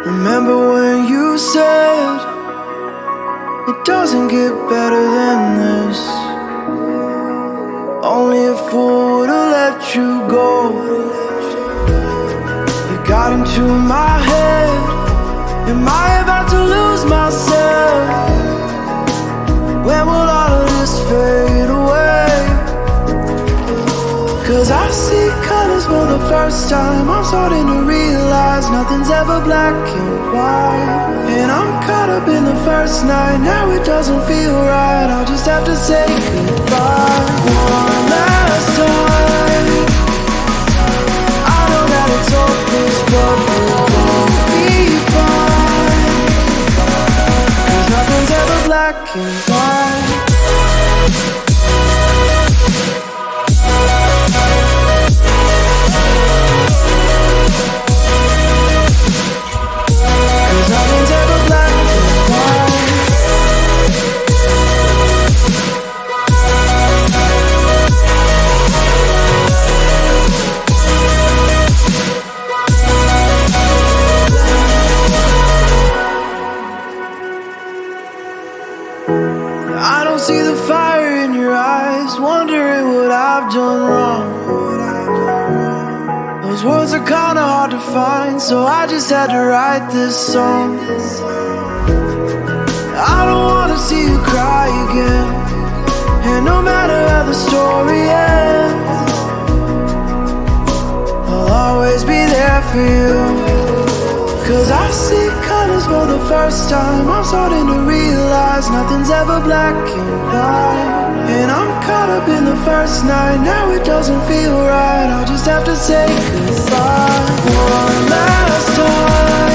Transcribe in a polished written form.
Remember when you said it doesn't get better than this? Only a fool would've let you go. You got into my head. Am I about to lose myself? When will all of this fade away? Cause I see colors for the first time. I'm starting to realize nothing's ever black and white. And I'm caught up in the first night. Now it doesn't feel right. I'll just have to say goodbye one last time. I know that it's hopeless, but we'll both be fine. Cause nothing's ever black and white. I don't see the fire in your eyes, wondering what I've done wrong. Those words are kinda hard to find, so I just had to write this song. I don't wanna see you cry again, and no matter how the story ends, I'll always be there for you. Cause I see colors for the first time. I'm starting to realize nothing's ever black and white. And I'm caught up in the first night. Now it doesn't feel right. I'll just have to say goodbye one last time.